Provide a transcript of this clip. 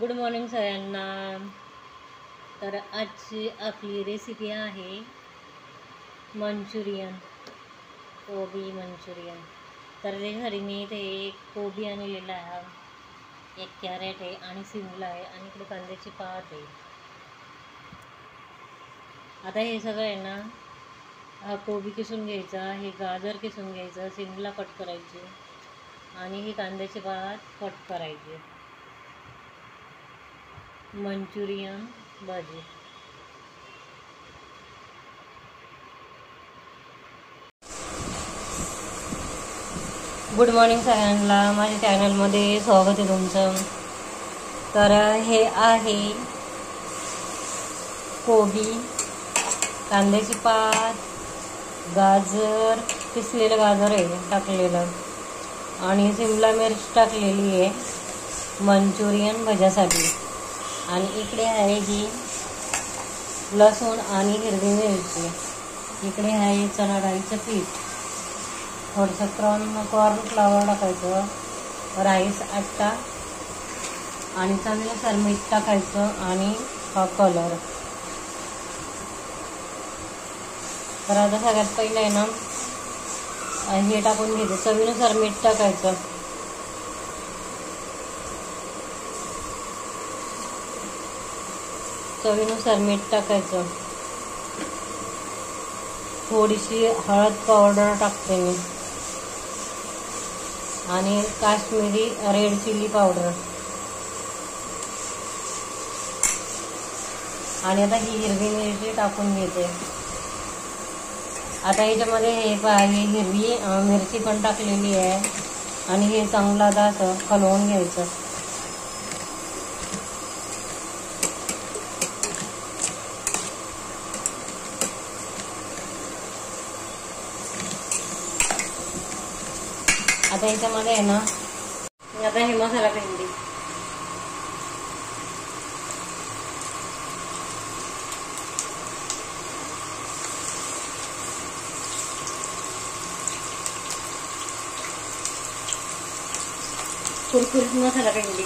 Good morning सगळ्यांना। तर आजची आपली रेसिपी आहे मंचुरियन, कोबी मंचुरियन। तर त्याच्यासाठी मी इथे एक कोबी आणलेला आहे, एक कॅरेट आहे आणि शिमला आहे आणि इकडे कांद्याची पात आहे। आता हे सगळं आहे ना, हा कोबी किसून घ्यायचा, हे गाजर किसून घ्यायचं, शिमला कट करायची आणि ही कांद्याची पात कट करायची। मंचुरियन भाजी। गुड मॉर्निंग सगळ्यांना, माझ्या चॅनलमध्ये स्वागत आहे तुमचं। तर हे आहे कोबी, कांद्याची पात, गाजर, किसलेलं गाजर आहे टाकलेलं आणि शिमला मिरच टाकलेली आहे मंचुरियन भज्यासाठी। आणि इकडे आहे ही लसूण आणि हिरवी मिरची। इकडे आहे चणा डाळीचं पीठ, थोडंसं कॉर्न फ्लावर टाकायचं, राईस आटा आणि चवीनुसार मीठ टाकायचं आणि हा कलर। तर आता सगळ्यात पहिलं आहे ना, हे टाकून घ्यायचं, चवीनुसार मीठ टाकायचं, चवीनुसार मीठ टाकायचं, थोडीशी हळद पावडर टाकते मी आणि काश्मीरी रेड चिली पावडर। आणि आता ही हिरवी मिरची टाकून घेते। आता याच्यामध्ये हे हिरवी मिरची पण टाकलेली आहे आणि हे चांगलं आता असं हलवून घ्यायचं। आता याच्यामध्ये आहे ना, आता हे मसाला भेंडी, कुरकुरीत मसाला भेंडी,